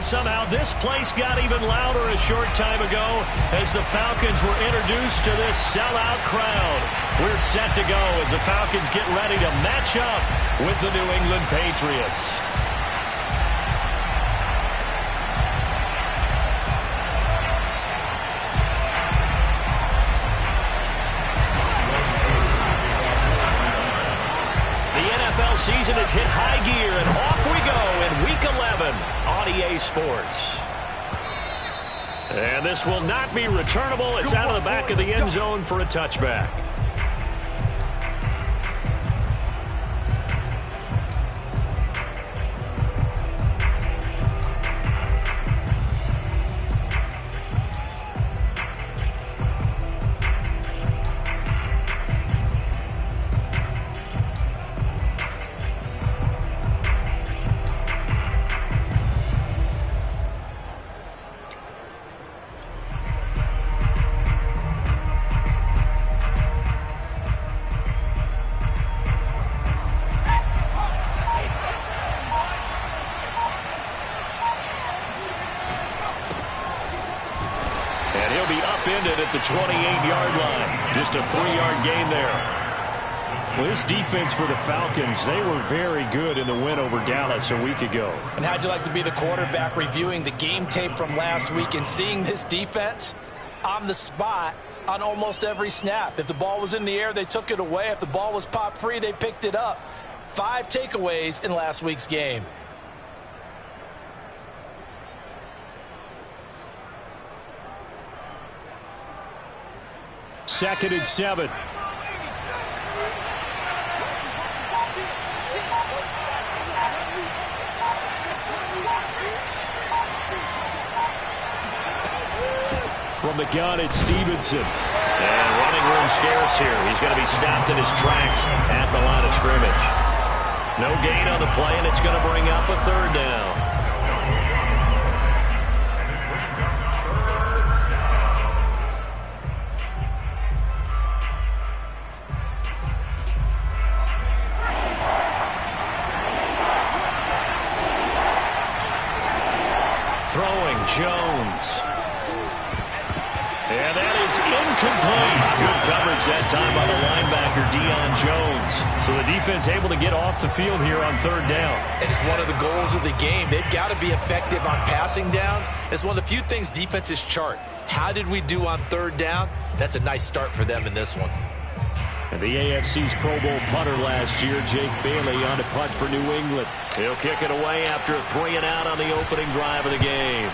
out somehow. This place got even louder a short time ago as the Falcons were introduced to this sellout crowd. We're set to go as the Falcons get ready to match up with the New England Patriots. Season has hit high gear, and off we go in Week 11 on EA Sports. And this will not be returnable. It's out of the back of the end zone for a touchback. At the 28-yard line. Just a 3-yard gain there. Well, this defense for the Falcons, they were very good in the win over Dallas a week ago. And how'd you like to be the quarterback reviewing the game tape from last week and seeing this defense on the spot on almost every snap? If the ball was in the air, they took it away. If the ball was popped free, they picked it up. 5 takeaways in last week's game. Second and 7. From the gun, it's Stevenson. And running room scarce here. He's going to be stopped in his tracks at the line of scrimmage. No gain on the play, and it's going to bring up a 3rd down. Jones. And that is incomplete. Good coverage that time by the linebacker, Deion Jones. So the defense able to get off the field here on 3rd down. And it's one of the goals of the game. They've got to be effective on passing downs. It's one of the few things defenses chart. How did we do on 3rd down? That's a nice start for them in this one. And the AFC's Pro Bowl punter last year, Jake Bailey, on a punt for New England. He'll kick it away after a 3-and-out on the opening drive of the game.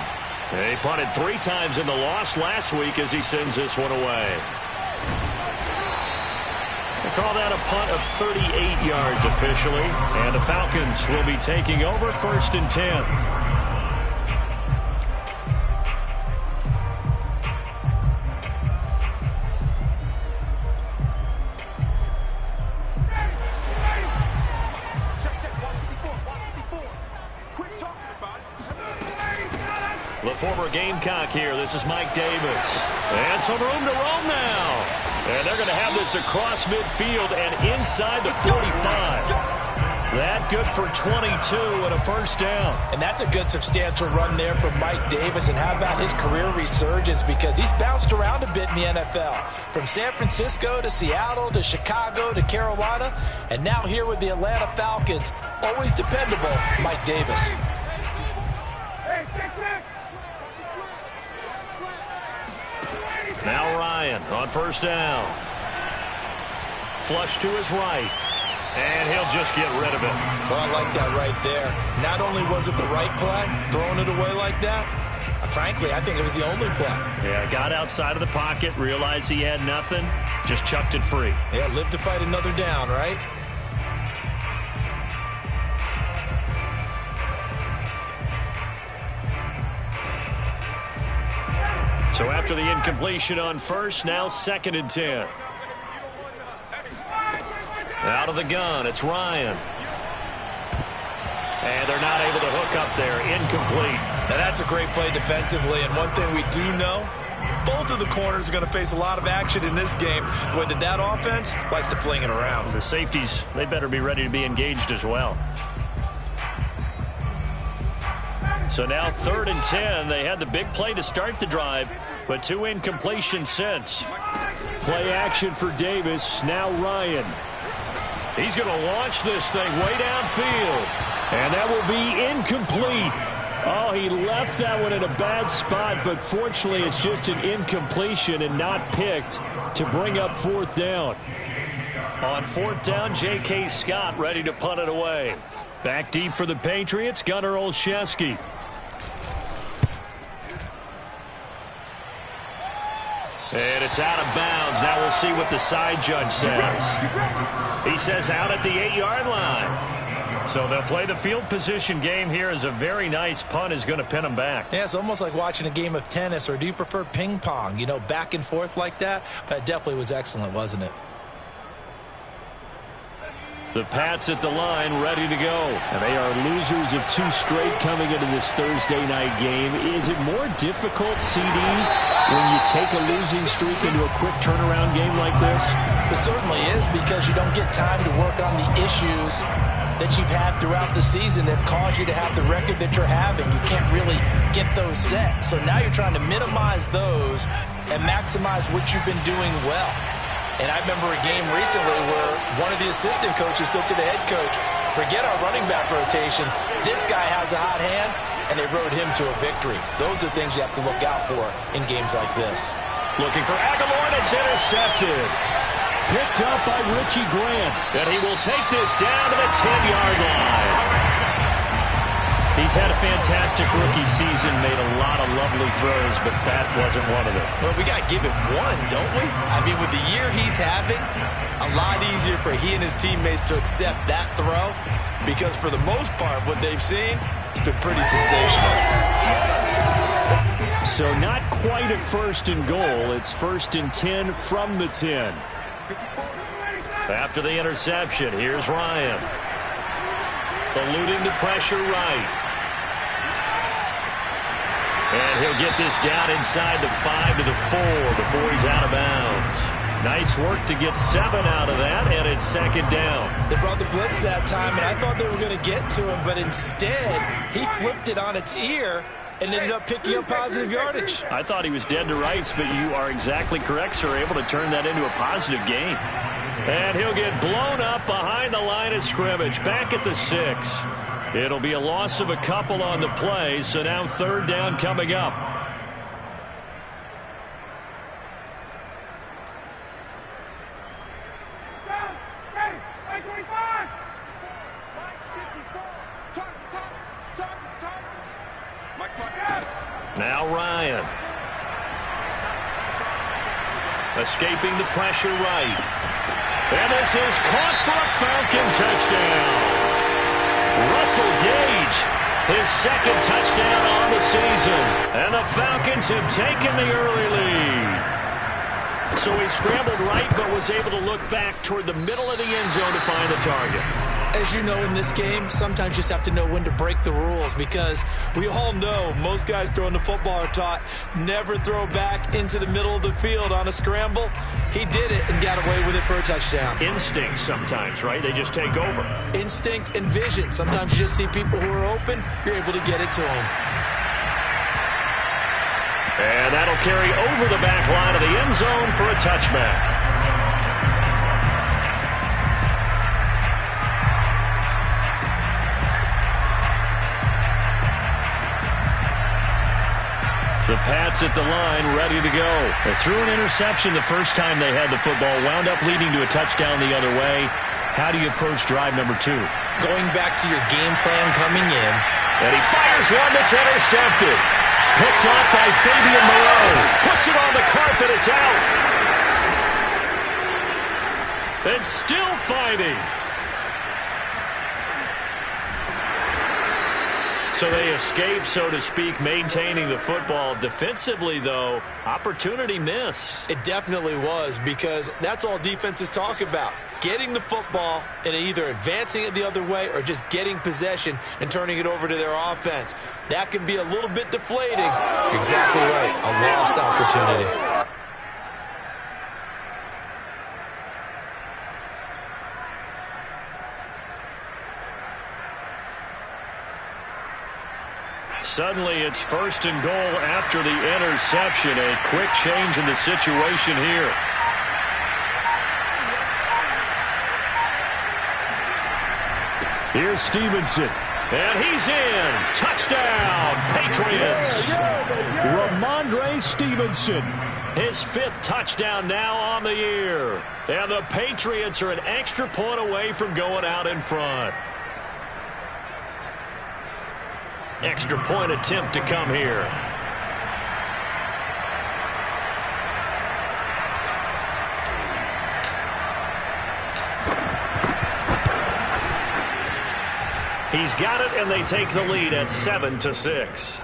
He punted 3 times in the loss last week as he sends this one away. They call that a punt of 38 yards officially. And the Falcons will be taking over 1st and 10. The former Gamecock here. This is Mike Davis. And some room to roam now. And they're going to have this across midfield and inside the 45. That good for 22 and a 1st down. And that's a good substantial run there from Mike Davis. And how about his career resurgence? Because he's bounced around a bit in the NFL. From San Francisco to Seattle to Chicago to Carolina. And now here with the Atlanta Falcons. Always dependable, Mike Davis. Now Ryan on 1st down. Flush to his right. And he'll just get rid of it. Well, I like that right there. Not only was it the right play, throwing it away like that, frankly, I think it was the only play. Yeah, got outside of the pocket, realized he had nothing, just chucked it free. Yeah, live to fight another down, right? So after the incompletion on 1st, now 2nd and 10. Out of the gun, it's Ryan. And they're not able to hook up there. Incomplete. Now that's a great play defensively, and one thing we do know, both of the corners are going to face a lot of action in this game. The way that offense likes to fling it around. The safeties, they better be ready to be engaged as well. So now 3rd and 10. They had the big play to start the drive, but 2 incompletions since. Play action for Davis. Now Ryan. He's going to launch this thing way downfield. And that will be incomplete. Oh, he left that one in a bad spot, but fortunately it's just an incompletion and not picked to bring up 4th down. On 4th down, J.K. Scott ready to punt it away. Back deep for the Patriots, Gunnar Olszewski. And it's out of bounds. Now we'll see what the side judge says. He says out at the 8-yard line. So they'll play the field position game here as a very nice punt is going to pin them back. Yeah, it's almost like watching a game of tennis, or do you prefer ping pong? You know, back and forth like that? That definitely was excellent, wasn't it? The Pats at the line, ready to go. And they are losers of 2 straight coming into this Thursday night game. Is it more difficult, CD, when you take a losing streak into a quick turnaround game like this? It certainly is, because you don't get time to work on the issues that you've had throughout the season that have caused you to have the record that you're having. You can't really get those set. So now you're trying to minimize those and maximize what you've been doing well. And I remember a game recently where one of the assistant coaches said to the head coach, forget our running back rotation. This guy has a hot hand, and they rode him to a victory. Those are things you have to look out for in games like this. Looking for Aguilar, and it's intercepted. Picked up by Richie Grant. And he will take this down to the 10-yard line. He's had a fantastic rookie season, made a lot of lovely throws, but that wasn't one of them. Well, we got to give it one, don't we? I mean, with the year he's having, a lot easier for he and his teammates to accept that throw, because for the most part, what they've seen, it's been pretty sensational. So not quite a 1st and goal. It's 1st and 10 from the 10. After the interception, here's Ryan. Eluding the pressure right. And he'll get this down inside the 5 to the 4 before he's out of bounds. Nice work to get 7 out of that, and it's 2nd down. They brought the blitz that time, and I thought they were going to get to him, but instead, he flipped it on its ear and ended up picking up positive yardage. I thought he was dead to rights, but you are exactly correct, sir, able to turn that into a positive gain. And he'll get blown up behind the line of scrimmage, back at the 6. It'll be a loss of a couple on the play, so now 3rd down coming up. Now Ryan. Escaping the pressure right. And this is caught for a Falcon touchdown. Russell Gage, his 2nd touchdown on the season. And the Falcons have taken the early lead. So he scrambled right, but was able to look back toward the middle of the end zone to find the target. As you know, in this game, sometimes you just have to know when to break the rules, because we all know most guys throwing the football are taught never throw back into the middle of the field on a scramble. He did it and got away with it for a touchdown. Instinct sometimes, right? They just take over. Instinct and vision. Sometimes you just see people who are open, you're able to get it to them. And that'll carry over the back line of the end zone for a touchback. The Pats at the line, ready to go. They threw an interception the first time they had the football, wound up leading to a touchdown the other way. How do you approach drive number 2? Going back to your game plan coming in. And he fires one that's intercepted. Picked off by Fabian Moreau. Puts it on the carpet, it's out. And still fighting. So they escape, so to speak, maintaining the football. Defensively, though, opportunity miss. It definitely was, because that's all defenses talk about. Getting the football and either advancing it the other way or just getting possession and turning it over to their offense. That can be a little bit deflating. Exactly right. A lost opportunity. suddenly it's 1st and goal after the interception. A quick change in the situation here. Here's Stevenson. And he's in. Touchdown, Patriots. Ramondre Stevenson. His 5th touchdown now on the year. And the Patriots are an extra point away from going out in front. Extra point attempt to come here. He's got it, and they take the lead at 7-6.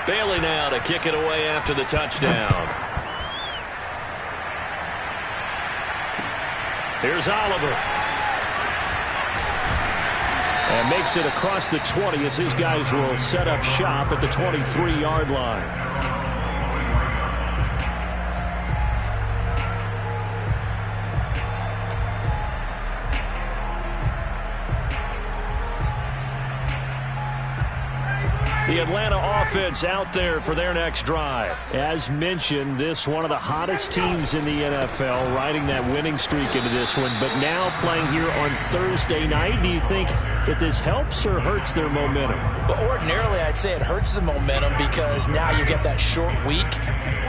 Bailey now to kick it away after the touchdown. Here's Oliver. And makes it across the 20 as his guys will set up shop at the 23-yard line. The Atlanta offense out there for their next drive. As mentioned, this one of the hottest teams in the NFL, riding that winning streak into this one, but now playing here on Thursday night. Do you think that this helps or hurts their momentum? Well, ordinarily, I'd say it hurts the momentum because now you get that short week.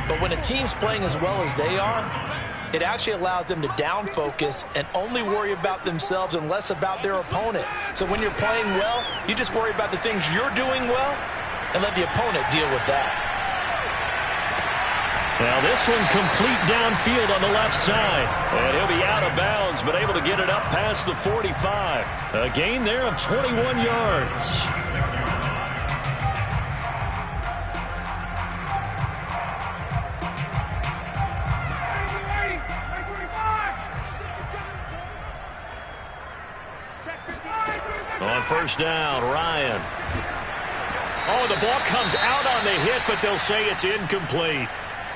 But when a team's playing as well as they are, it actually allows them to down focus and only worry about themselves and less about their opponent. So when you're playing well, you just worry about the things you're doing well and let the opponent deal with that. Now this one complete downfield on the left side. And he'll be out of bounds, but able to get it up past the 45. A gain there of 21 yards. On 1st down, Ryan. Oh, the ball comes out on the hit, but they'll say it's incomplete.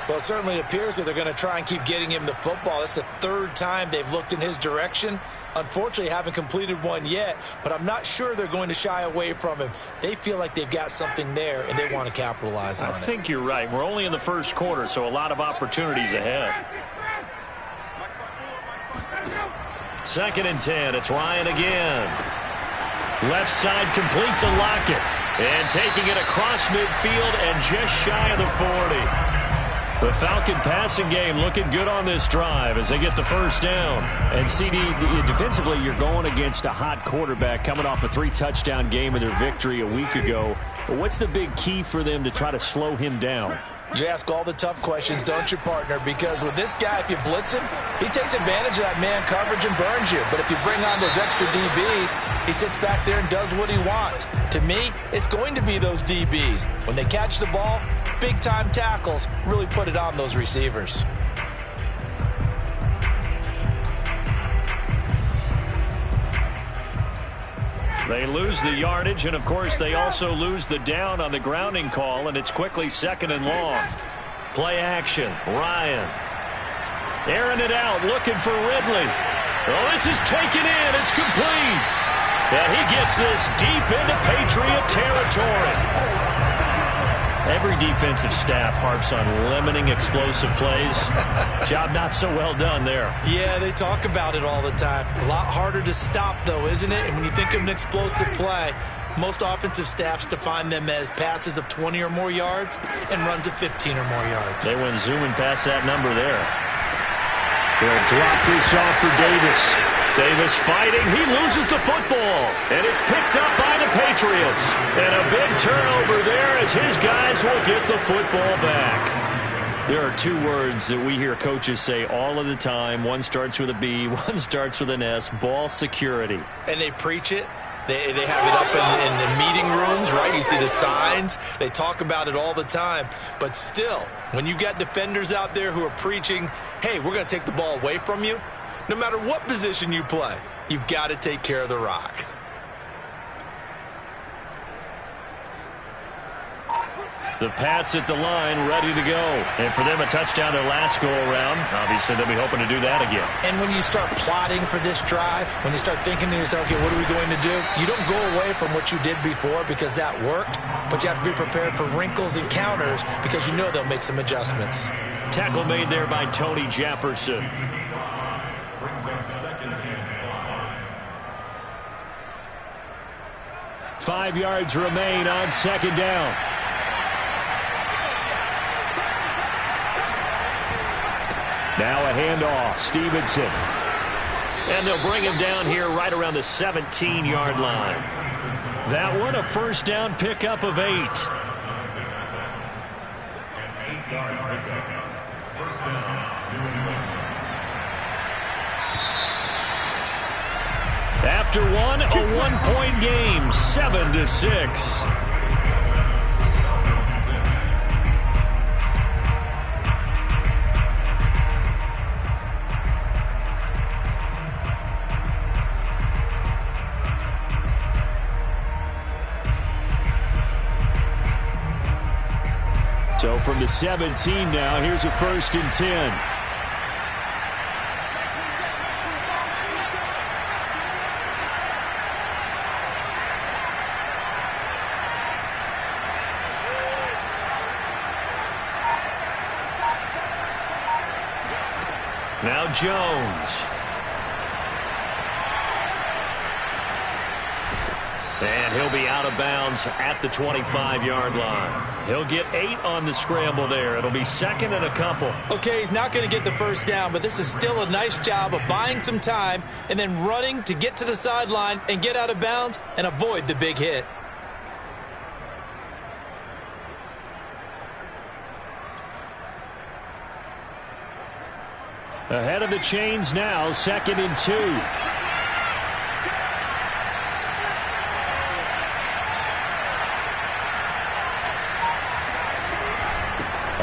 Well, it certainly appears that they're going to try and keep getting him the football. That's the 3rd time they've looked in his direction. Unfortunately, haven't completed one yet, but I'm not sure they're going to shy away from him. They feel like they've got something there, and they want to capitalize on it. I think you're right. We're only in the 1st quarter, so a lot of opportunities ahead. 2nd and 10. It's Ryan again. Left side complete to Lockett. And taking it across midfield and just shy of the 40. The Falcon passing game looking good on this drive as they get the 1st down. And CD, defensively, you're going against a hot quarterback coming off a 3-touchdown game in their victory a week ago. What's the big key for them to try to slow him down? You ask all the tough questions, don't you, partner? Because with this guy, if you blitz him, he takes advantage of that man coverage and burns you. But if you bring on those extra DBs, he sits back there and does what he wants. To me, it's going to be those DBs. When they catch the ball, big-time tackles really put it on those receivers. They lose the yardage, and of course they also lose the down on the grounding call, and it's quickly 2nd and long. Play action, Ryan. Airing it out, looking for Ridley. Oh, this is taken in, it's complete. And he gets this deep into Patriot territory. Every defensive staff harps on limiting explosive plays. Job not so well done there. Yeah, they talk about it all the time. A lot harder to stop, though, isn't it? And when you think of an explosive play, most offensive staffs define them as passes of 20 or more yards and runs of 15 or more yards. They went zooming past that number there. They'll drop this off for Davis. Davis fighting. He loses the football. And it's picked up by the Patriots. And a big turnover there as his guys will get the football back. There are 2 words that we hear coaches say all of the time. One starts with a B, one starts with an S. Ball security. And they preach it. They have it up in the meeting rooms, right? You see the signs. They talk about it all the time. But still, when you got defenders out there who are preaching, hey, we're going to take the ball away from you, no matter what position you play, you've got to take care of the rock. The Pats at the line, ready to go. And for them, a touchdown their last go-around. Obviously, they'll be hoping to do that again. And when you start plotting for this drive, when you start thinking to yourself, okay, what are we going to do? You don't go away from what you did before because that worked, but you have to be prepared for wrinkles and counters because you know they'll make some adjustments. Tackle made there by Tony Jefferson. Brings up second and 5 yards remain on second down. Now a handoff, Stevenson. And they'll bring him down here right around the 17-yard line. That one, a first down pickup of 8. An 8-yard pickup. First down, New England. After one, a one-point game, 7-6. So from the 17 now, here's a 1st and 10. Now Jones. And he'll be out of bounds at the 25-yard line. He'll get 8 on the scramble there. It'll be 2nd and a couple. Okay, he's not going to get the first down, but this is still a nice job of buying some time and then running to get to the sideline and get out of bounds and avoid the big hit. Ahead of the chains now, 2nd and 2.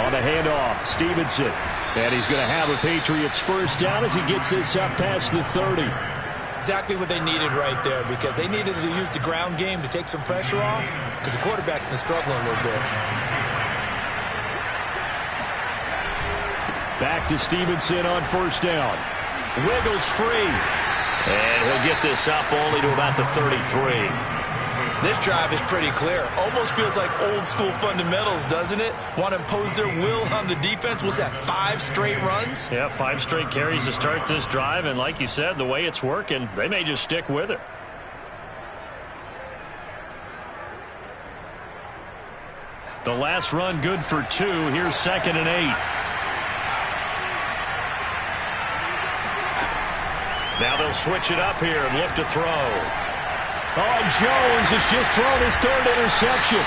On the handoff, Stevenson. And he's going to have a Patriots first down as he gets this up past the 30. Exactly what they needed right there because they needed to use the ground game to take some pressure off because the quarterback's been struggling a little bit. Back to Stevenson on first down. Wiggles free. And he'll get this up only to about the 33. This drive is pretty clear. Almost feels like old school fundamentals, doesn't it? Want to impose their will on the defense. Was that 5 straight runs? Yeah, 5 straight carries to start this drive. And like you said, the way it's working, they may just stick with it. The last run good for 2. Here's 2nd and 8. Now they'll switch it up here and look to throw. Oh, Jones has just thrown his 3rd interception.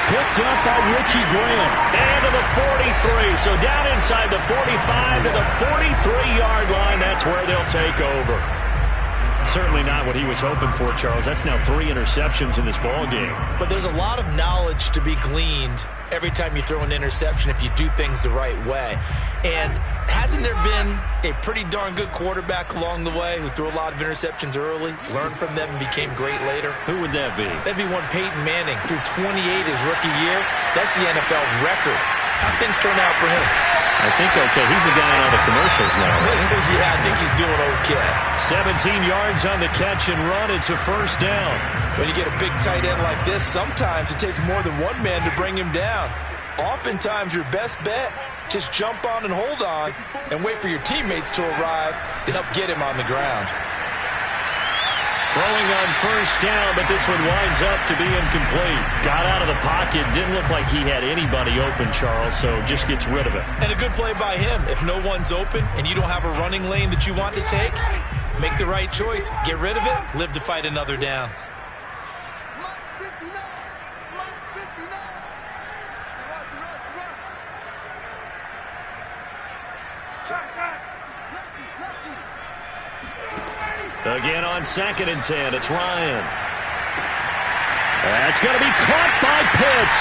Picked up by Richie Graham. And to the 43. So down inside the 45 to the 43-yard line. That's where they'll take over. Certainly not what he was hoping for, Charles. That's now 3 interceptions in this ball game. But there's a lot of knowledge to be gleaned every time you throw an interception if you do things the right way. And hasn't there been a pretty darn good quarterback along the way who threw a lot of interceptions early, learned from them, and became great later? Who would that be? That'd be one Peyton Manning. Threw 28 his rookie year. That's the NFL record. How things turn out for him? I think okay. He's the guy on all the commercials now. Yeah, I think he's doing okay. 17 yards on the catch and run. It's a first down. When you get a big tight end like this, sometimes it takes more than one man to bring him down. Oftentimes, your best bet, just jump on and hold on and wait for your teammates to arrive to help get him on the ground. Throwing on first down, but this one winds up to be incomplete. Got out of the pocket. Didn't look like he had anybody open, Charles, so just gets rid of it. And a good play by him. If no one's open and you don't have a running lane that you want to take, make the right choice. Get rid of it. Live to fight another down. Again on 2nd and 10, it's Ryan. That's going to be caught by Pitts.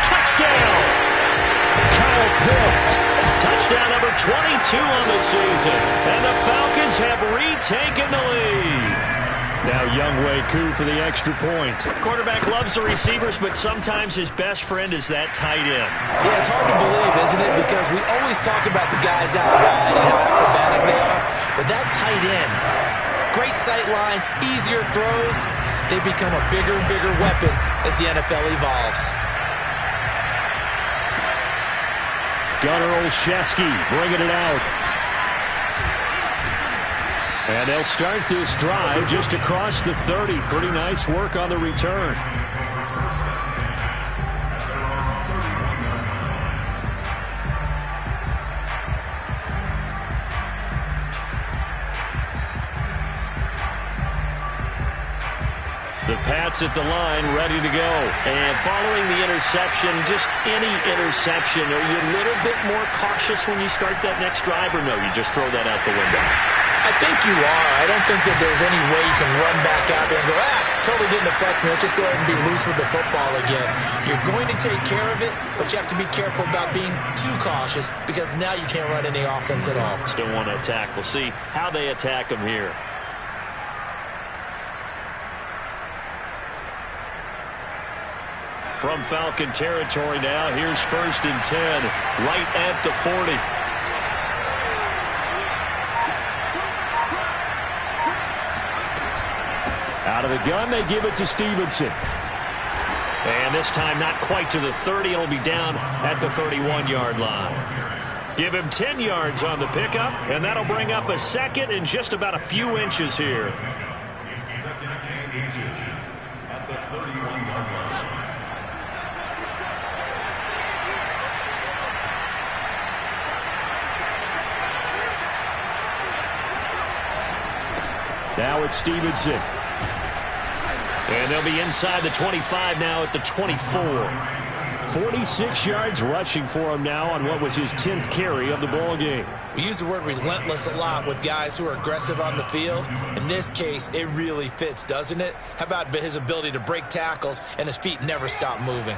Touchdown! Kyle Pitts. Touchdown number 22 on the season. And the Falcons have retaken the lead. Now Younghoe Koo for the extra point. Quarterback loves the receivers, but sometimes his best friend is that tight end. Yeah, it's hard to believe, isn't it? Because we always talk about the guys out wide and how acrobatic they are. But that tight end, great sight lines, easier throws, they become a bigger and bigger weapon as the NFL evolves. Gunnar Olszewski bringing it out. And they'll start this drive just across the 30. Pretty nice work on the return. The Pats at the line, ready to go. And following the interception, just any interception, are you a little bit more cautious when you start that next drive, or no, you just throw that out the window? I think you are. I don't think that there's any way you can run back out there and go, totally didn't affect me. Let's just go ahead and be loose with the football again. You're going to take care of it, but you have to be careful about being too cautious because now you can't run any offense at all. Still want to attack. We'll see how they attack them here. From Falcon territory now, here's 1st and 10, right at the 40. Out of the gun, they give it to Stevenson. And this time not quite to the 30. It'll be down at the 31-yard line. Give him 10 yards on the pickup, and that'll bring up a second and just about a few inches here. Second and inches at the 31-yard line. Now it's Stevenson. And they'll be inside the 25 now at the 24. 46 yards rushing for him now on what was his 10th carry of the ball game. We use the word relentless a lot with guys who are aggressive on the field. In this case, it really fits, doesn't it? How about his ability to break tackles and his feet never stop moving?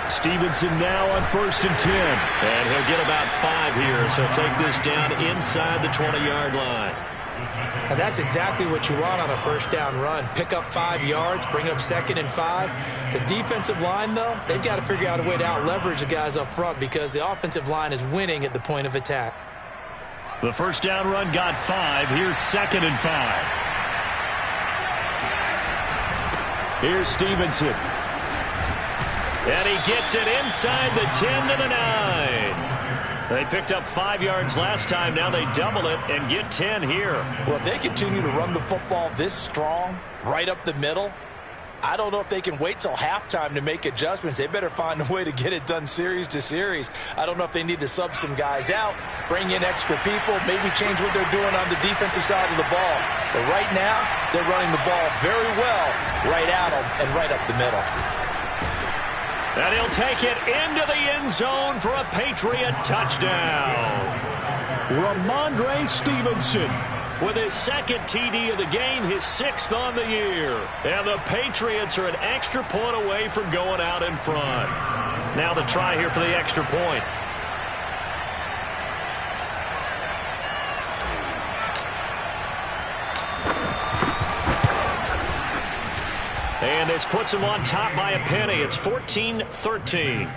Stevenson now on 1st and 10. And he'll get about 5 here, so take this down inside the 20-yard line. And that's exactly what you want on a first down run. Pick up 5 yards, bring up 2nd and 5. The defensive line, though, they've got to figure out a way to out-leverage the guys up front because the offensive line is winning at the point of attack. The first down run got 5. Here's 2nd and 5. Here's Stevenson. And he gets it inside the 10 to the 9. They picked up 5 yards last time. Now they double it and get 10 here. Well, if they continue to run the football this strong, right up the middle, I don't know if they can wait till halftime to make adjustments. They better find a way to get it done series to series. I don't know if they need to sub some guys out, bring in extra people, maybe change what they're doing on the defensive side of the ball. But right now, they're running the ball very well right at them and right up the middle. And he'll take it into the end zone for a Patriot touchdown. Ramondre Stevenson with his 2nd TD of the game, his 6th on the year. And the Patriots are an extra point away from going out in front. Now the try here for the extra point. And this puts him on top by a penny. It's 14-13. 14,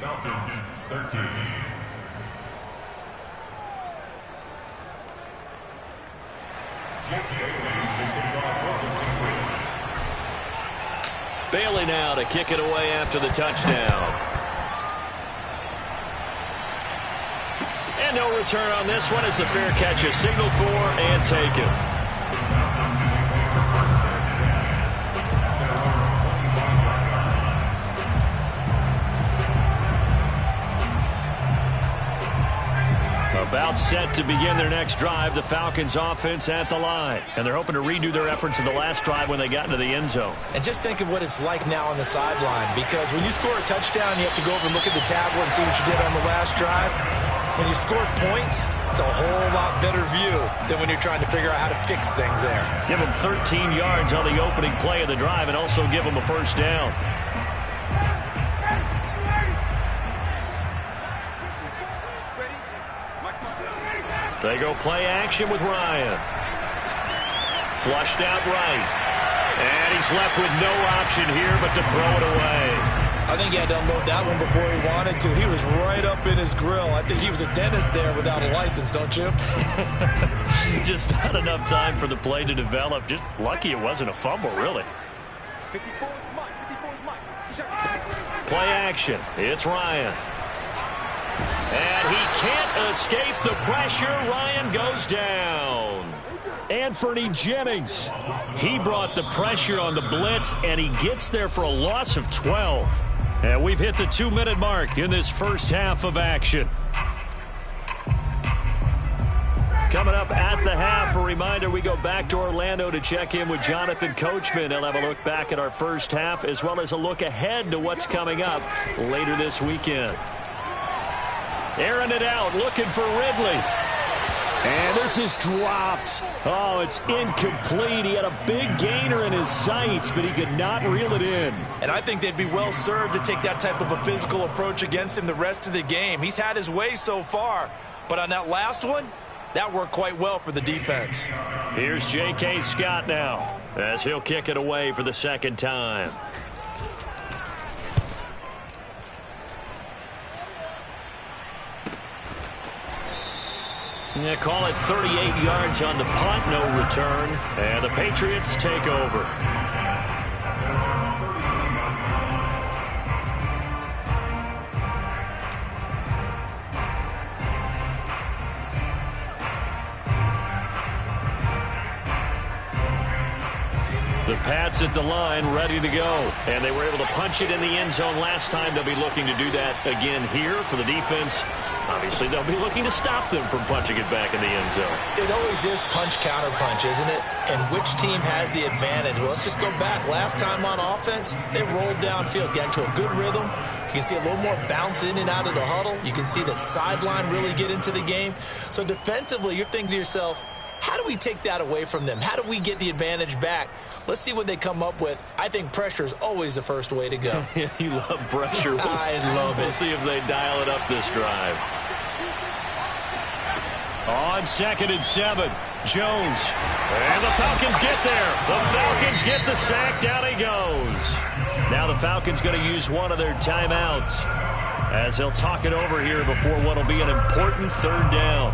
Falcons 13. Bailey now to kick it away after the touchdown. And no return on this one as the fair catch is signaled for and taken. About set to begin their next drive, the Falcons offense at the line. And they're hoping to redo their efforts in the last drive when they got into the end zone. And just think of what it's like now on the sideline, because when you score a touchdown, you have to go over and look at the tablet and see what you did on the last drive. When you score points, it's a whole lot better view than when you're trying to figure out how to fix things there. Give them 13 yards on the opening play of the drive and also give them a first down. They go play action with Ryan. Flushed out right. And he's left with no option here but to throw it away. I think he had to unload that one before he wanted to. He was right up in his grill. I think he was a dentist there without a license, don't you? Just not enough time for the play to develop. Just lucky it wasn't a fumble, really. Play action. It's Ryan. And he can't escape the pressure. Ryan goes down. Anthony Jennings. He brought the pressure on the blitz, and he gets there for a loss of 12. And we've hit the 2-minute mark in this first half of action. Coming up at the half, a reminder, we go back to Orlando to check in with Jonathan Coachman. He'll have a look back at our first half as well as a look ahead to what's coming up later this weekend. Airing it out, looking for Ridley. And this is dropped. Oh, it's incomplete. He had a big gainer in his sights, but he could not reel it in. And I think they'd be well served to take that type of a physical approach against him the rest of the game. He's had his way so far, but on that last one, that worked quite well for the defense. Here's J.K. Scott now as he'll kick it away for the second time. They call it 38 yards on the punt, no return, and the Patriots take over. The Pats at the line, ready to go. And they were able to punch it in the end zone last time. They'll be looking to do that again here for the defense. Obviously, they'll be looking to stop them from punching it back in the end zone. It always is punch-counter-punch, isn't it? And which team has the advantage? Well, let's just go back. Last time on offense, they rolled downfield, got into a good rhythm. You can see a little more bounce in and out of the huddle. You can see the sideline really get into the game. So defensively, you're thinking to yourself, how do we take that away from them? How do we get the advantage back? Let's see what they come up with. I think pressure is always the first way to go. You love pressure. I love it. We'll see if they dial it up this drive. On 2nd and 7, Jones. And the Falcons get there. The Falcons get the sack. Down he goes. Now the Falcons going to use one of their timeouts as they'll talk it over here before what will be an important third down.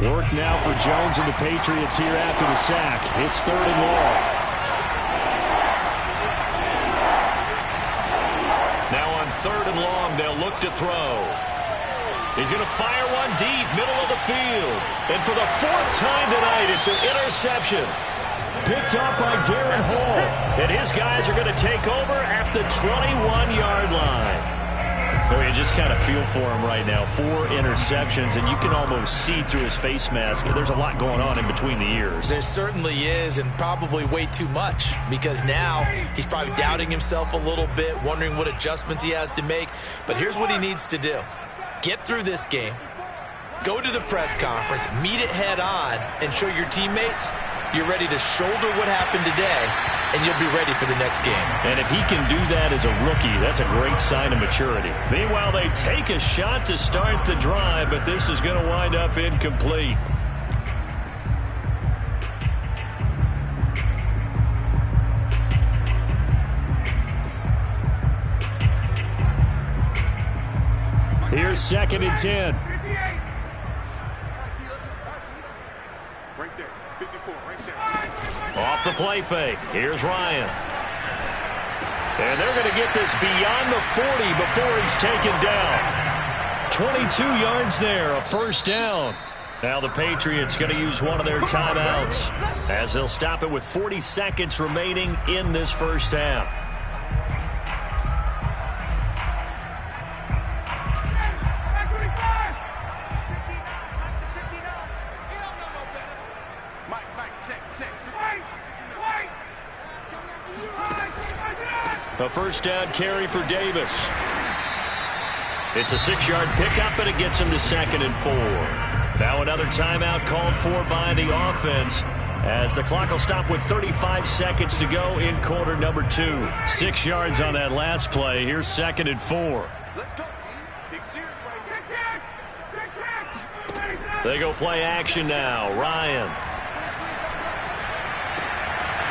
Work now for Jones and the Patriots here after the sack. It's 3rd and long. Now on 3rd and long, they'll look to throw. He's going to fire one deep, middle of the field. And for the 4th time tonight, it's an interception. Picked up by Darren Hall. And his guys are going to take over at the 21-yard line. Boy, you just kind of feel for him right now. 4 interceptions, and you can almost see through his face mask. There's a lot going on in between the ears. There certainly is, and probably way too much, because now he's probably doubting himself a little bit, wondering what adjustments he has to make. But here's what he needs to do. Get through this game, go to the press conference, meet it head on, and show your teammates you're ready to shoulder what happened today, and you'll be ready for the next game. And if he can do that as a rookie, that's a great sign of maturity. Meanwhile, they take a shot to start the drive, but this is going to wind up incomplete. Here's 2nd and 10. Right there, 54, right there. Off the play fake. Here's Ryan. And they're going to get this beyond the 40 before he's taken down. 22 yards there, a first down. Now the Patriots going to use one of their timeouts as they'll stop it with 40 seconds remaining in this first half. A first down carry for Davis. It's a 6-yard pickup, and it gets him to 2nd and 4. Now another timeout called for by the offense as the clock will stop with 35 seconds to go in quarter number 2. 6 yards on that last play. Here's 2nd and 4. Let's go, Big Sears right here. They go play action now. Ryan.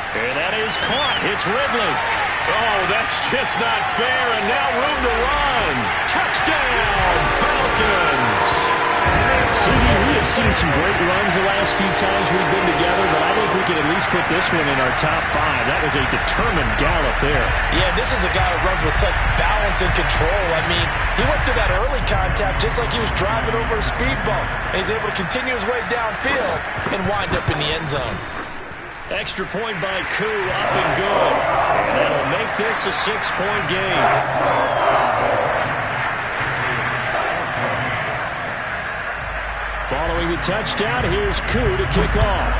And that is caught. It's Ridley. Oh, that's just not fair. And now room to run. Touchdown, Falcons. CD, we have seen some great runs the last few times we've been together, but I think we can at least put this one in our top 5. That was a determined gallop there. Yeah, this is a guy who runs with such balance and control. I mean, he went through that early contact just like he was driving over a speed bump. And he's able to continue his way downfield and wind up in the end zone. Extra point by Koo, up and good. That'll make this a 6-point game. Following the touchdown, here's Koo to kick off.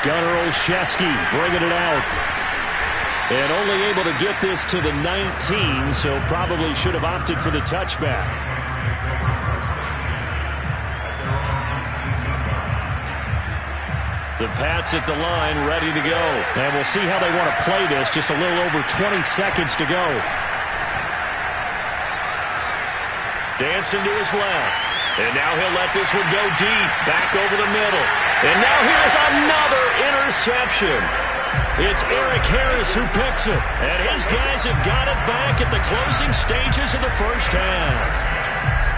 Gunnar Olszewski bringing it out. And only able to get this to the 19, so probably should have opted for the touchback. The Pats at the line, ready to go. And we'll see how they want to play this. Just a little over 20 seconds to go. Dancing to his left. And now he'll let this one go deep. Back over the middle. And now here's another interception. It's Eric Harris who picks it. And his guys have got it back at the closing stages of the first half.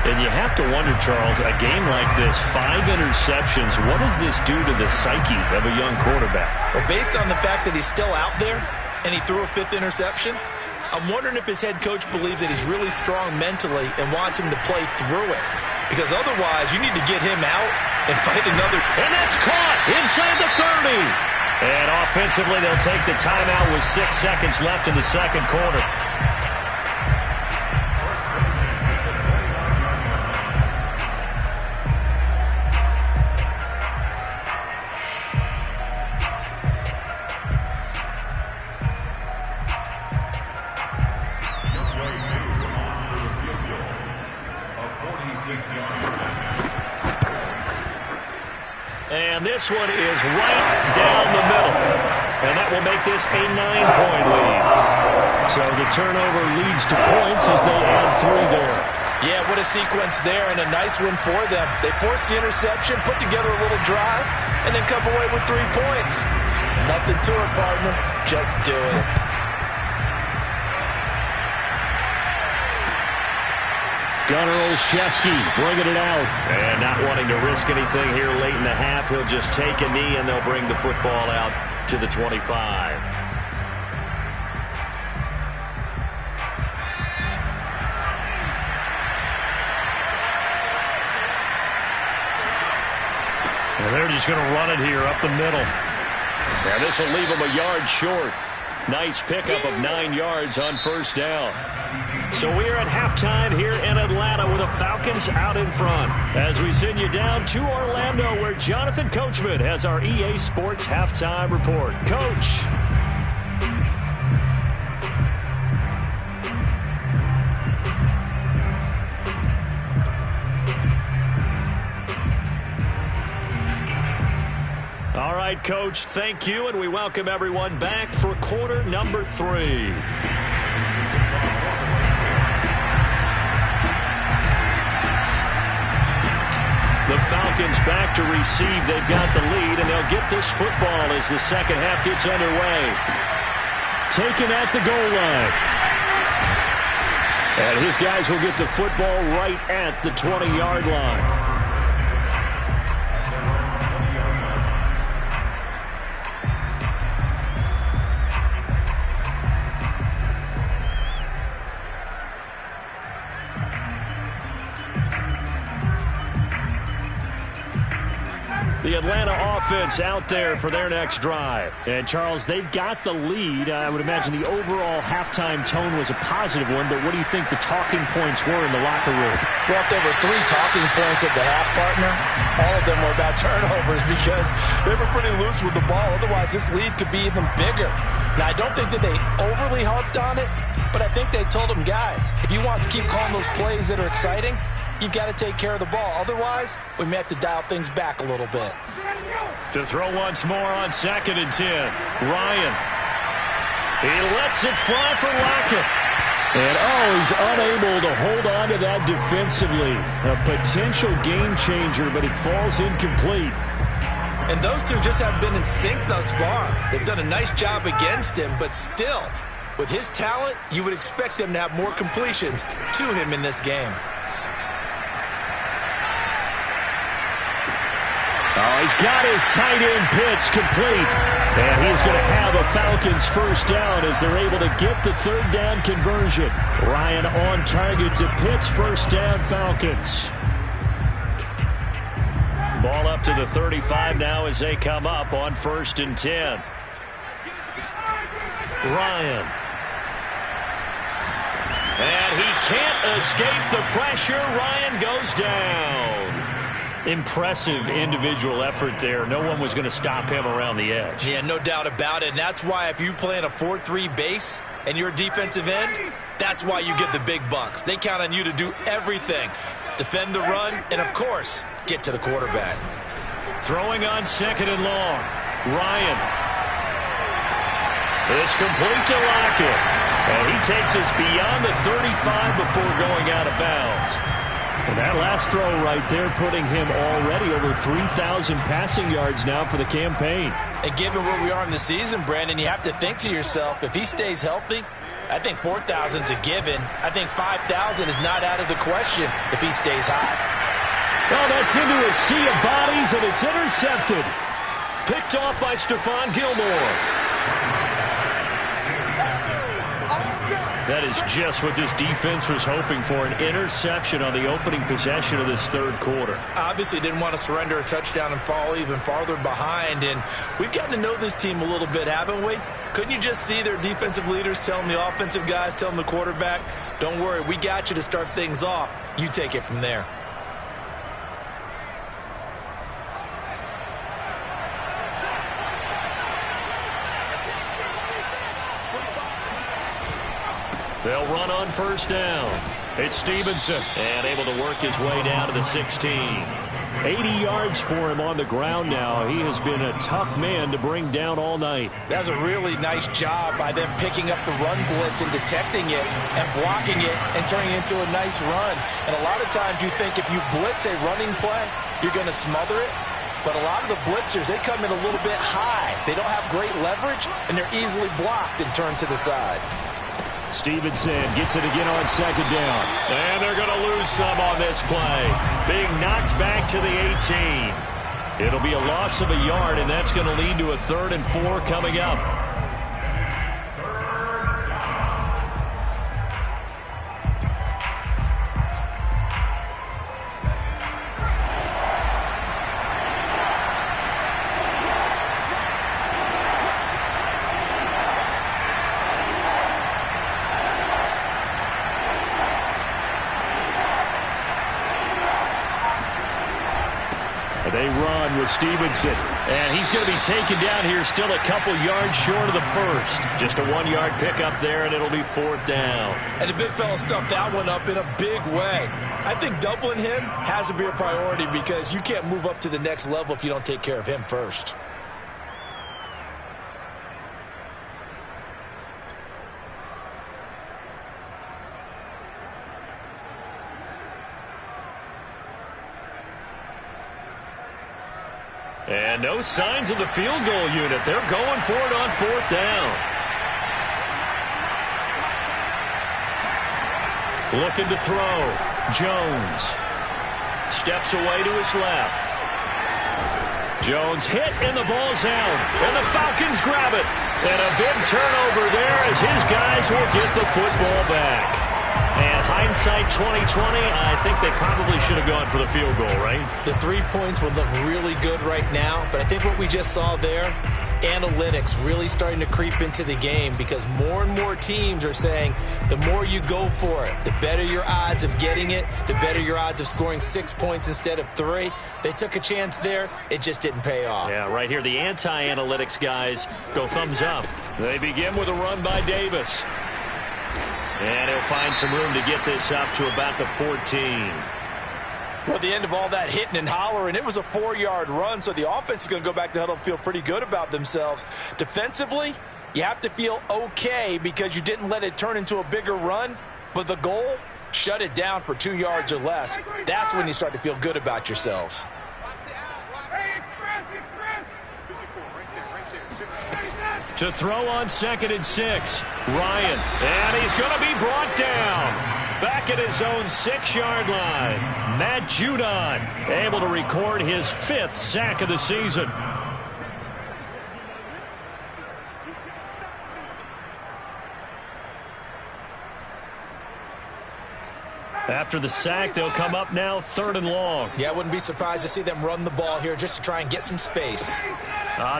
And you have to wonder, Charles, a game like this, 5 interceptions, what does this do to the psyche of a young quarterback? Well, based on the fact that he's still out there and he threw a 5th interception, I'm wondering if his head coach believes that he's really strong mentally and wants him to play through it. Because otherwise, you need to get him out and fight another. And that's caught inside the 30. And offensively, they'll take the timeout with 6 seconds left in the second quarter. And this one is right down the middle. And that will make this a 9-point lead. So the turnover leads to points as they add 3 there. Yeah, what a sequence there, and a nice one for them. They forced the interception, put together a little drive, and then come away with 3 points. Nothing to it, partner. Just do it. Gunnar Olszewski bringing it out. And not wanting to risk anything here late in the half, he'll just take a knee and they'll bring the football out to the 25. And they're just going to run it here up the middle. And this will leave them a yard short. Nice pickup of 9 yards on first down. So we're at halftime here in Atlanta with the Falcons out in front. As we send you down to Orlando where Jonathan Coachman has our EA Sports halftime report. Coach. All right, Coach, thank you, and we welcome everyone back for quarter number 3. The Falcons back to receive. They've got the lead, and they'll get this football as the second half gets underway. Taken at the goal line. And his guys will get the football right at the 20-yard line. The Atlanta offense out there for their next drive. And, Charles, they've got the lead. I would imagine the overall halftime tone was a positive one, but what do you think the talking points were in the locker room? Well, if there were 3 talking points at the half, partner, all of them were about turnovers because they were pretty loose with the ball. Otherwise, this lead could be even bigger. Now, I don't think that they overly harped on it, but I think they told them, guys, if you want to keep calling those plays that are exciting, you've got to take care of the ball. Otherwise, we may have to dial things back a little bit. To throw once more on 2nd and 10. Ryan. He lets it fly for Lockett. And, he's unable to hold on to that defensively. A potential game changer, but it falls incomplete. And those two just haven't been in sync thus far. They've done a nice job against him, but still, with his talent, you would expect them to have more completions to him in this game. He's got his tight end pitch complete. And he's going to have a Falcons first down as they're able to get the third down conversion. Ryan on target to Pitts, first down Falcons. Ball up to the 35 now as they come up on 1st and 10. Ryan. And he can't escape the pressure. Ryan goes down. Impressive individual effort there. No one was going to stop him around the edge. Yeah, no doubt about it. And that's why if you play in a 4-3 base and you're a defensive end, that's why you get the big bucks. They count on you to do everything. Defend the run and, of course, get to the quarterback. Throwing on 2nd and long. Ryan. It's complete to Lockett. And he takes us beyond the 35 before going out of bounds. And that last throw right there putting him already over 3,000 passing yards now for the campaign. And given where we are in the season, Brandon, you have to think to yourself, if he stays healthy, I think 4,000 is a given. I think 5,000 is not out of the question if he stays high. Well, that's into a sea of bodies, and it's intercepted. Picked off by Stephon Gilmore. That is just what this defense was hoping for, an interception on the opening possession of this third quarter. Obviously didn't want to surrender a touchdown and fall even farther behind, and we've gotten to know this team a little bit, haven't we? Couldn't you just see their defensive leaders telling the offensive guys, telling the quarterback, don't worry, we got you to start things off. You take it from there. They'll run on 1st down. It's Stevenson, and able to work his way down to the 16. 80 yards for him on the ground now. He has been a tough man to bring down all night. That's a really nice job by them picking up the run blitz and detecting it and blocking it and turning it into a nice run. And a lot of times you think if you blitz a running play, you're going to smother it. But a lot of the blitzers, they come in a little bit high. They don't have great leverage, and they're easily blocked and turned to the side. Stevenson gets it again on 2nd down. And they're going to lose some on this play. Being knocked back to the 18. It'll be a loss of a yard, and that's going to lead to a 3rd and 4 coming up. They run with Stevenson. And he's going to be taken down here still a couple yards short of the first. Just a 1-yard pickup there, and it'll be 4th down. And the big fella stuffed that one up in a big way. I think doubling him has to be a priority because you can't move up to the next level if you don't take care of him first. And no signs of the field goal unit. They're going for it on 4th down. Looking to throw. Jones steps away to his left. Jones hit, and the ball's out. And the Falcons grab it. And a big turnover there as his guys will get the football back. And hindsight 2020, I think they probably should have gone for the field goal, right? The 3 points would look really good right now, but I think what we just saw there, analytics really starting to creep into the game because more and more teams are saying the more you go for it, the better your odds of getting it, the better your odds of scoring 6 points instead of 3. They took a chance there. It just didn't pay off. Yeah, right here, the anti-analytics guys go thumbs up. They begin with a run by Davis. And he'll find some room to get this up to about the 14. Well, at the end of all that hitting and hollering, it was a 4-yard run, so the offense is going to go back to huddle and feel pretty good about themselves. Defensively, You have to feel okay because you didn't let it turn into a bigger run, but the goal, shut it down for 2 yards or less. That's when you start to feel good about yourselves. To throw on 2nd and 6, Ryan, and he's going to be brought down. Back at his own 6-yard line, Matt Judon able to record his 5th sack of the season. After the sack, they'll come up now 3rd and long. Yeah, I wouldn't be surprised to see them run the ball here just to try and get some space.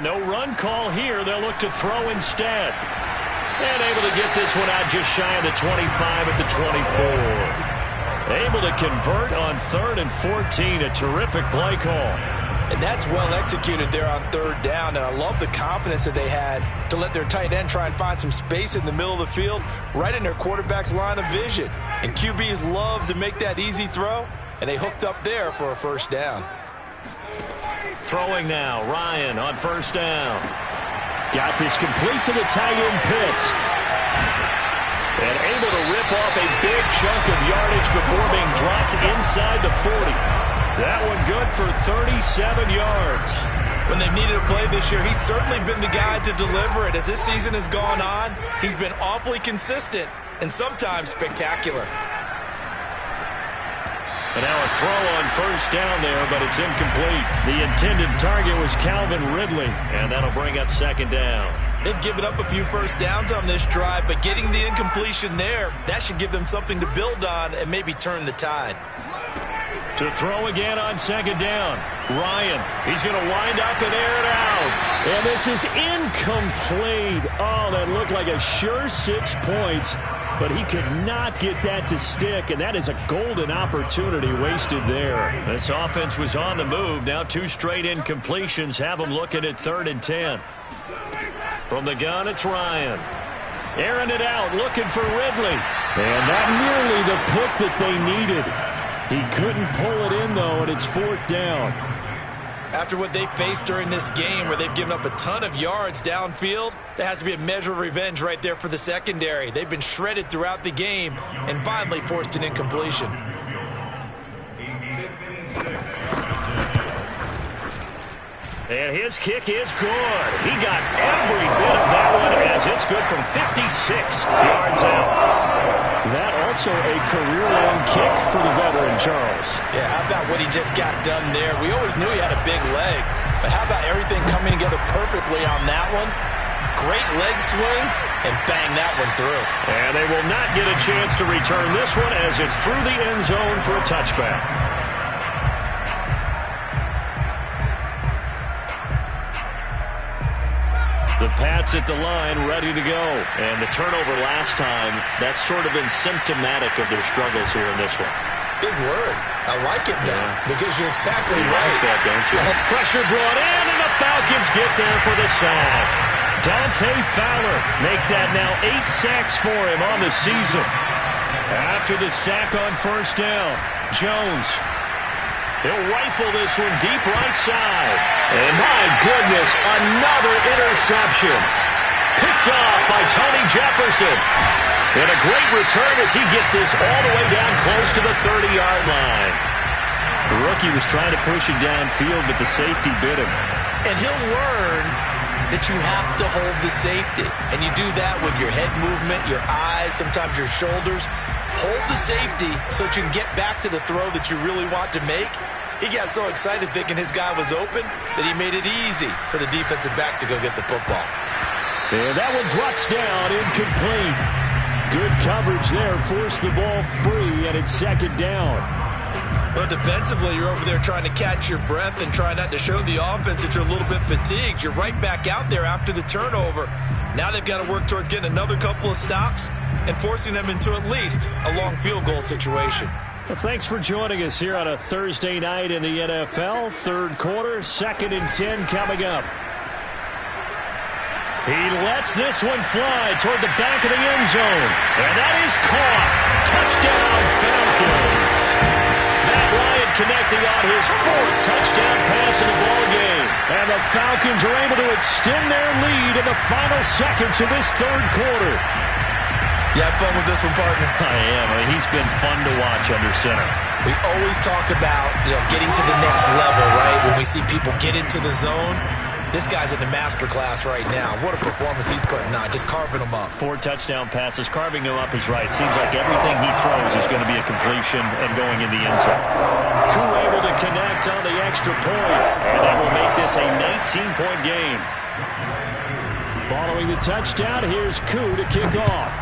No run call here. They'll look to throw instead. And able to get this one out just shy of the 25 at the 24. Able to convert on 3rd and 14. A terrific play call. And that's well executed there on 3rd down. And I love the confidence that they had to let their tight end try and find some space in the middle of the field, right in their quarterback's line of vision. And QBs love to make that easy throw, and they hooked up there for a 1st down. Throwing now, Ryan on 1st down. Got this complete to the tight end Pitts. And able to rip off a big chunk of yardage before being dropped inside the 40. That one good for 37 yards. When they've needed a play this year, he's certainly been the guy to deliver it. As this season has gone on, he's been awfully consistent and sometimes spectacular. And now a throw on 1st down there, but it's incomplete. The intended target was Calvin Ridley, and that'll bring up 2nd down. They've given up a few 1st downs on this drive, but getting the incompletion there, that should give them something to build on and maybe turn the tide. To throw again on 2nd down. Ryan, he's going to wind up and air it out. And this is incomplete. Oh, that looked like a sure 6 points, but he could not get that to stick, and that is a golden opportunity wasted there. This offense was on the move. Now 2 straight incompletions have them looking at 3rd and 10. From the gun, it's Ryan. Airing it out, looking for Ridley. And not nearly the pick that they needed. He couldn't pull it in, though, and it's 4th down. After what they faced during this game where they've given up a ton of yards downfield, there has to be a measure of revenge right there for the secondary. They've been shredded throughout the game and finally forced an incompletion. And his kick is good. He got every bit of that one as it's good from 56 yards out. That also a career-long kick for the veteran, Charles. Yeah, how about what he just got done there? We always knew he had a big leg, but how about everything coming together perfectly on that one? Great leg swing, and bang that one through. And they will not get a chance to return this one as it's through the end zone for a touchback. The Pats at the line, ready to go. And the turnover last time, that's sort of been symptomatic of their struggles here in this one. Big word. I like it, though, because you're exactly right. Like that, don't you? Pressure brought in, and the Falcons get there for the sack. Dante Fowler make that now 8 sacks for him on the season. After the sack on 1st down, Jones. He'll rifle this one deep right side. And my goodness, another interception. Picked off by Tony Jefferson. And a great return as he gets this all the way down close to the 30-yard line. The rookie was trying to push him downfield, but the safety bit him. And he'll learn that you have to hold the safety. And you do that with your head movement, your eyes, sometimes your shoulders. Hold the safety so that you can get back to the throw that you really want to make. He got so excited thinking his guy was open that he made it easy for the defensive back to go get the football. And that one drops down, incomplete. Good coverage there, forced the ball free, and it's 2nd down. But defensively, you're over there trying to catch your breath and try not to show the offense that you're a little bit fatigued. You're right back out there after the turnover. Now they've got to work towards getting another couple of stops and forcing them into at least a long field goal situation. Well, thanks for joining us here on a Thursday night in the NFL. 3rd quarter, 2nd and 10 coming up. He lets this one fly toward the back of the end zone. And that is caught. Touchdown, Falcons. Matt Ryan connects connecting on his 4th touchdown pass in the ball game. And the Falcons are able to extend their lead in the final seconds of this third quarter. You have fun with this one, partner? I am. I mean, he's been fun to watch under center. We always talk about, getting to the next level, right? When we see people get into the zone, this guy's in the master class right now. What a performance he's putting on, just carving them up. 4 touchdown passes. Carving them up is right. Seems like everything he throws is going to be a completion and going in the end zone. Crew able to connect on the extra point, and that will make this a 19-point game. Following the touchdown, here's Koo to kick off.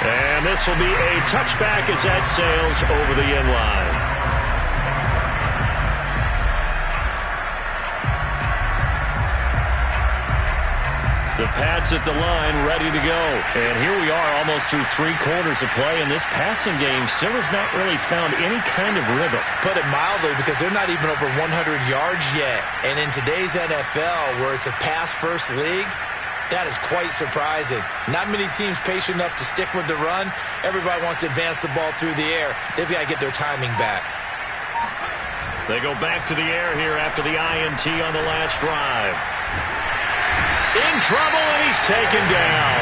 And this will be a touchback as that sails over the end line. The Pats at the line, ready to go. And here we are almost through 3 quarters of play, and this passing game still has not really found any kind of rhythm. Put it mildly, because they're not even over 100 yards yet. And in today's NFL, where it's a pass-first league, that is quite surprising. Not many teams patient enough to stick with the run. Everybody wants to advance the ball through the air. They've got to get their timing back. They go back to the air here after the INT on the last drive. In trouble, and he's taken down.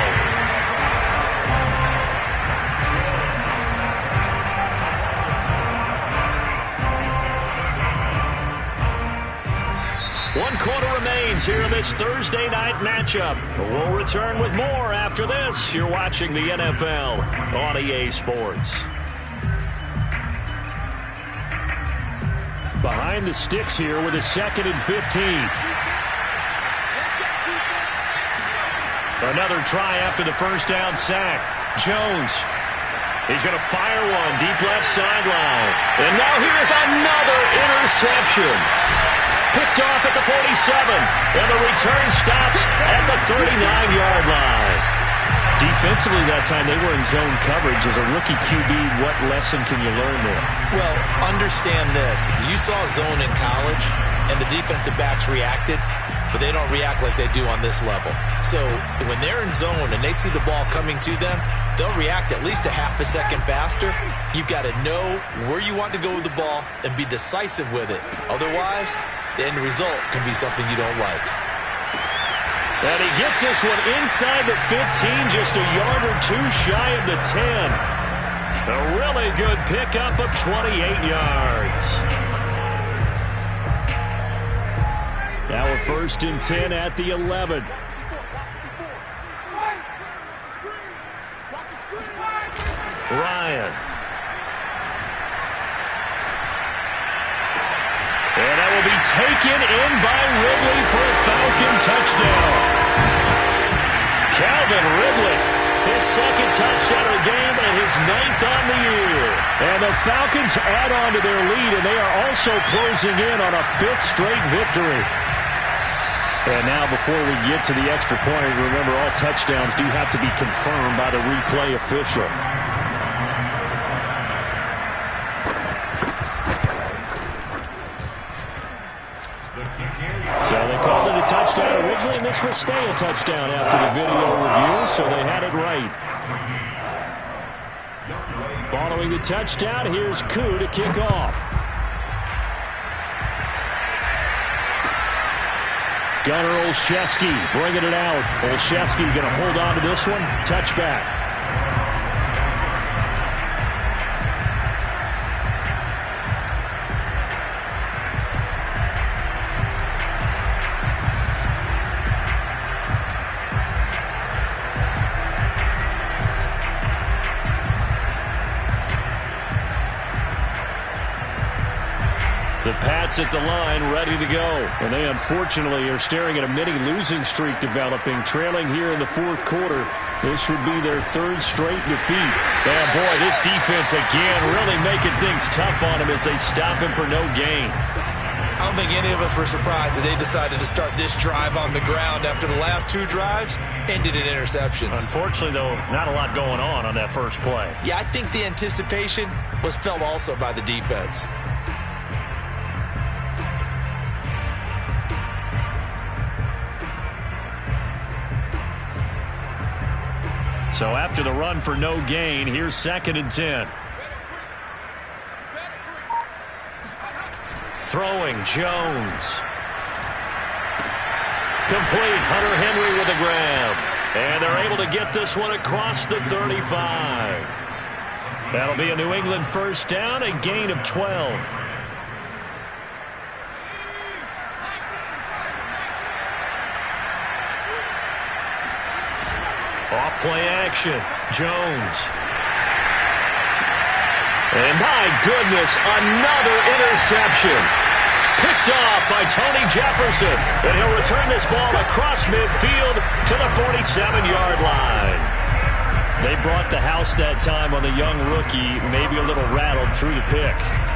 One quarter remains here in this Thursday night matchup. We'll return with more after this. You're watching the NFL on EA Sports. Behind the sticks here with a 2nd and 15. Another try after the first down sack. Jones. He's going to fire one deep left sideline. And now here is another interception. Picked off at the 47. And the return stops at the 39-yard line. Defensively that time, they were in zone coverage. As a rookie QB, what lesson can you learn there? Well, understand this. You saw zone in college, and the defensive backs reacted, but they don't react like they do on this level. So when they're in zone and they see the ball coming to them, they'll react at least a half a second faster. You've got to know where you want to go with the ball and be decisive with it. Otherwise, the end result can be something you don't like. And he gets this one inside the 15, just a yard or 2 shy of the 10. A really good pickup of 28 yards. Now a 1st and 10 at the 11. Ryan. And that will be taken in by Ridley for a Falcon touchdown. Calvin Ridley, his 2nd touchdown of the game and his 9th on the year. And the Falcons add on to their lead, and they are also closing in on a 5th straight victory. And now before we get to the extra point, remember all touchdowns do have to be confirmed by the replay official. So they called it a touchdown originally, and this will stay a touchdown after the video review, so they had it right. Following the touchdown, here's Koo to kick off. Gunnar Olszewski bringing it out. Olszewski going to hold on to this one. Touchback. The Pats at the line, ready to go. And they unfortunately are staring at a mini losing streak developing, trailing here in the 4th quarter. This would be their 3rd straight defeat. And boy, this defense again really making things tough on them as they stop him for no gain. I don't think any of us were surprised that they decided to start this drive on the ground after the last 2 drives ended in interceptions. Unfortunately, though, not a lot going on that first play. Yeah, I think the anticipation was felt also by the defense. So after the run for no gain, here's 2nd and 10. Throwing, Jones. Complete. Hunter Henry with a grab. And they're able to get this one across the 35. That'll be a New England first down, a gain of 12. Off play action. Jones. And my goodness, another interception. Picked off by Tony Jefferson. And he'll return this ball across midfield to the 47-yard line. They brought the house that time on the young rookie, maybe a little rattled through the pick.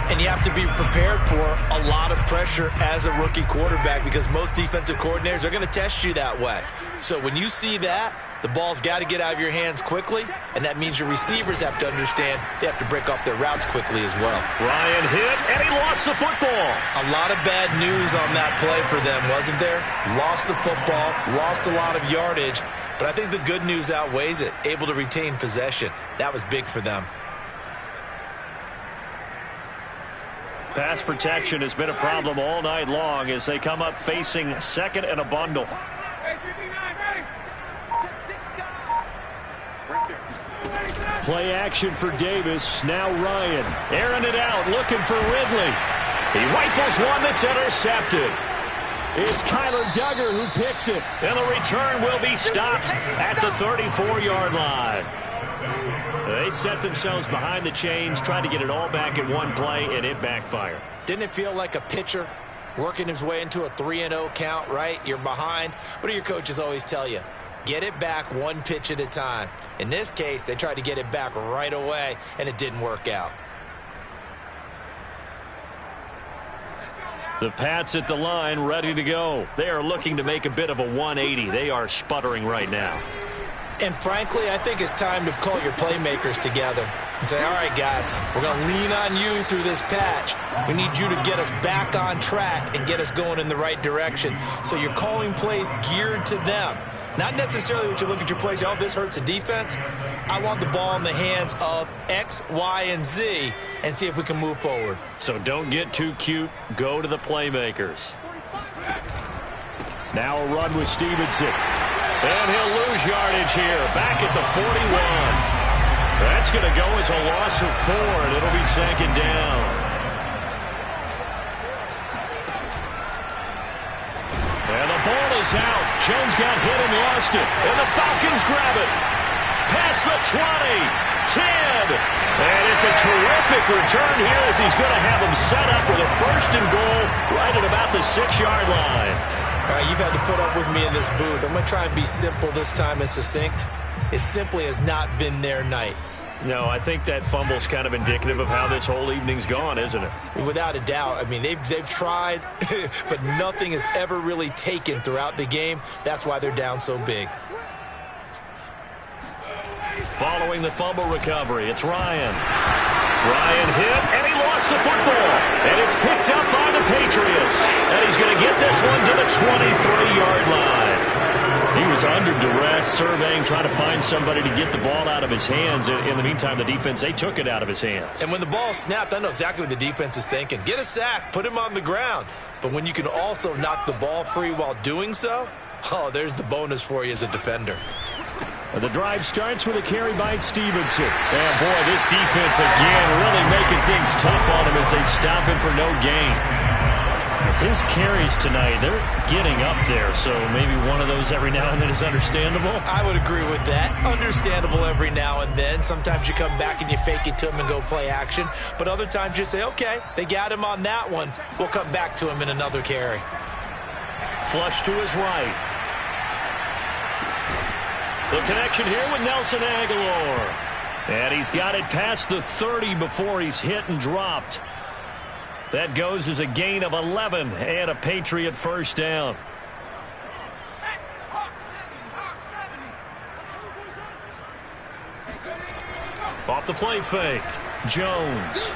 And you have to be prepared for a lot of pressure as a rookie quarterback because most defensive coordinators are going to test you that way. So when you see that, the ball's got to get out of your hands quickly, and that means your receivers have to understand they have to break off their routes quickly as well. Ryan hit, and he lost the football. A lot of bad news on that play for them, wasn't there? Lost the football, lost a lot of yardage, but I think the good news outweighs it. Able to retain possession. That was big for them. Pass protection has been a problem all night long as they come up facing 2nd and a bundle. Play action for Davis. Now Ryan. Airing it out, looking for Ridley. He rifles one that's intercepted. It's Kyler Duggar who picks it. And the return will be stopped at the 34-yard line. They set themselves behind the chains, trying to get it all back in one play, and it backfired. Didn't it feel like a pitcher working his way into a 3-0 count, right? You're behind. What do your coaches always tell you? Get it back one pitch at a time. In this case, they tried to get it back right away, and it didn't work out. The Pats at the line, ready to go. They are looking to make a bit of a 180. They are sputtering right now. And frankly, I think it's time to call your playmakers together and say, all right, guys, we're going to lean on you through this patch. We need you to get us back on track and get us going in the right direction. So you're calling plays geared to them. Not necessarily when you look at your plays, oh, this hurts the defense. I want the ball in the hands of X, Y, and Z and see if we can move forward. So don't get too cute. Go to the playmakers. Now a run with Stevenson. And he'll lose yardage here. Back at the 41. That's going to go as a loss of 4, and it'll be 2nd down. And the ball is out. Jones got hit and lost it. And the Falcons grab it. Past the 20. 10. And it's a terrific return here as he's going to have them set up with a 1st and goal right at about the 6-yard line. All right, you've had to put up with me in this booth. I'm going to try and be simple this time and succinct. It simply has not been their night. No, I think that fumble's kind of indicative of how this whole evening's gone, isn't it? Without a doubt. I mean, they've tried, but nothing has ever really taken throughout the game. That's why they're down so big. Following the fumble recovery, it's Ryan. Ryan hit, and he lost the football. And it's picked up by the Patriots. And he's going to get this one to the 23-yard line. He was under duress, surveying, trying to find somebody to get the ball out of his hands. In the meantime, the defense, they took it out of his hands. And when the ball snapped, I know exactly what the defense is thinking. Get a sack, put him on the ground. But when you can also knock the ball free while doing so, oh, there's the bonus for you as a defender. The drive starts with a carry by Stevenson. And boy, this defense again really making things tough on him as they stop him for no gain. His carries tonight, they're getting up there, so maybe one of those every now and then is understandable. I would agree with that. Understandable every now and then. Sometimes you come back and you fake it to him and go play action. But other times you say, okay, they got him on that one. We'll come back to him in another carry. Flush to his right. The connection here with Nelson Aguilar. And he's got it past the 30 before he's hit and dropped. That goes as a gain of 11 and a Patriot first down. Off the play fake, Jones.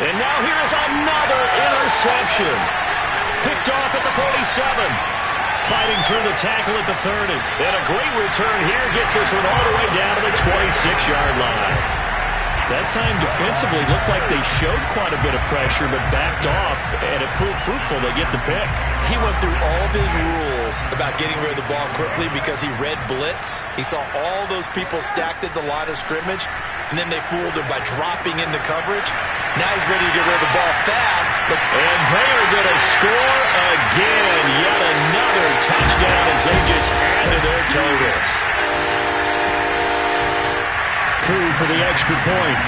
And now here's another interception. Picked off at the 47. fighting through the tackle at the 30. And a great return here gets this one all the way down to the 26-yard line. That time defensively looked like they showed quite a bit of pressure but backed off, and it proved fruitful to get the pick. He went through all of his rules about getting rid of the ball quickly because he read blitz. He saw all those people stacked at the line of scrimmage, and then they fooled him by dropping into coverage. Now he's ready to get rid of the ball fast. And they are going to score again. Yet another touchdown as they just add to their totals. Coup for the extra point.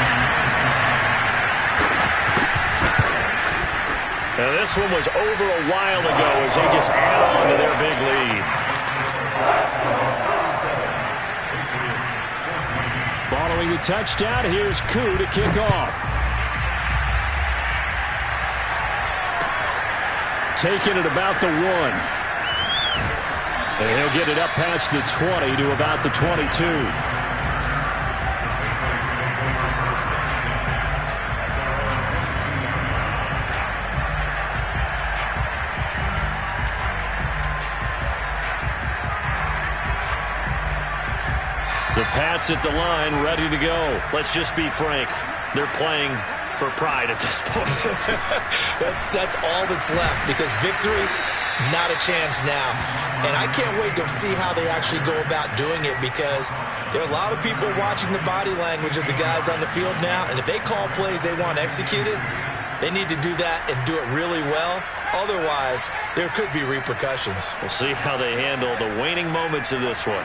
Now this one was over a while ago as they just add on to their big lead. Following the touchdown, here's Coup to kick off. Taking it about the 1. And he'll get it up past the 20 to about the 22. The Pats at the line, ready to go. Let's just be frank. They're playing for pride at this point. That's all that's left because victory, not a chance now. And I can't wait to see how they actually go about doing it because there are a lot of people watching the body language of the guys on the field now. And if they call plays they want executed, they need to do that and do it really well. Otherwise, there could be repercussions. We'll see how they handle the waning moments of this one.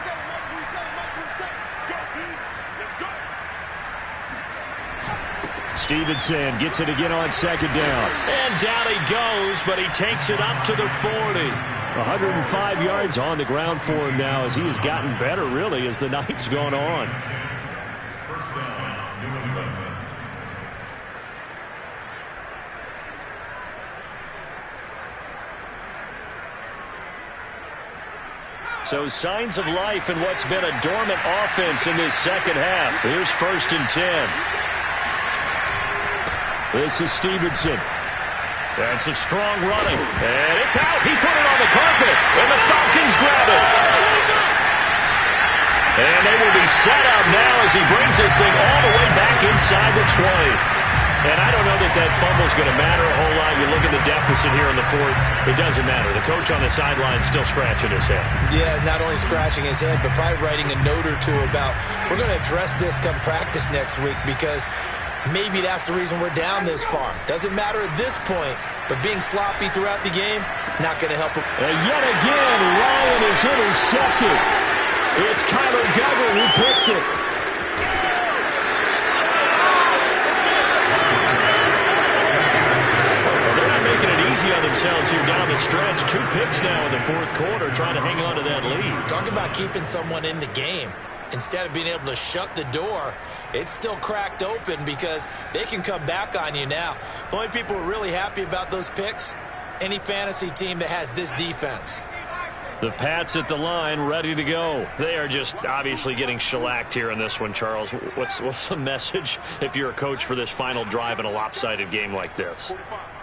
Stevenson gets it again on second down. And down he goes, but he takes it up to the 40. 105 yards on the ground for him now as he has gotten better, really, as the night's gone on. First down, New England. So signs of life in what's been a dormant offense in this second half. Here's 1st and 10. This is Stevenson. And some strong running. And it's out. He put it on the carpet. And the Falcons grab it. And they will be set out now as he brings this thing all the way back inside the 20. And I don't know that that fumble's going to matter a whole lot. You look at the deficit here in the 4th. It doesn't matter. The coach on the sideline still scratching his head. Yeah, not only scratching his head, but probably writing a note or two about, we're going to address this come practice next week because maybe that's the reason we're down this far. Doesn't matter at this point, but being sloppy throughout the game, not going to help him. And yet again, Ryan is intercepted. It's Kyler Duggar who picks it. They're not making it easy on themselves here down the stretch. 2 picks now in the 4th quarter, trying to hang on to that lead. Talk about keeping someone in the game. Instead of being able to shut the door, it's still cracked open because they can come back on you now. The only people who are really happy about those picks, any fantasy team that has this defense. The Pats at the line, ready to go. They are just obviously getting shellacked here in this one, Charles. What's the message if you're a coach for this final drive in a lopsided game like this?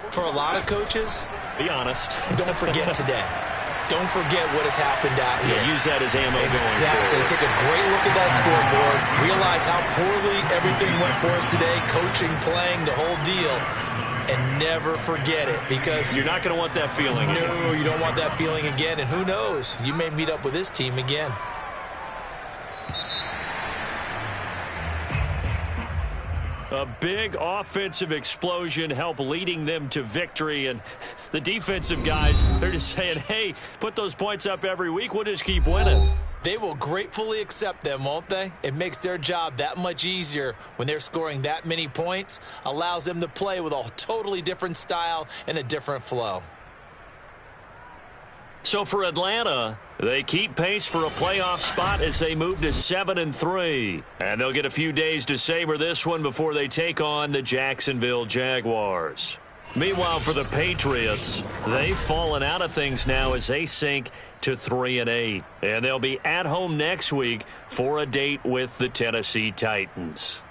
For a lot of coaches, be honest. Don't forget today. Don't forget what has happened out here. Yeah, use that as ammo going Exactly. forward. Take a great look at that scoreboard. Realize how poorly everything went for us today. Coaching, playing, the whole deal. And never forget it because you're not going to want that feeling. No, you don't want that feeling again. And who knows? You may meet up with this team again. A big offensive explosion helped leading them to victory. And the defensive guys, they're just saying, hey, put those points up every week. We'll just keep winning. They will gratefully accept them, won't they? It makes their job that much easier when they're scoring that many points. Allows them to play with a totally different style and a different flow. So for Atlanta, they keep pace for a playoff spot as they move to 7-3. And they'll get a few days to savor this one before they take on the Jacksonville Jaguars. Meanwhile, for the Patriots, they've fallen out of things now as they sink to 3-8. And they'll be at home next week for a date with the Tennessee Titans.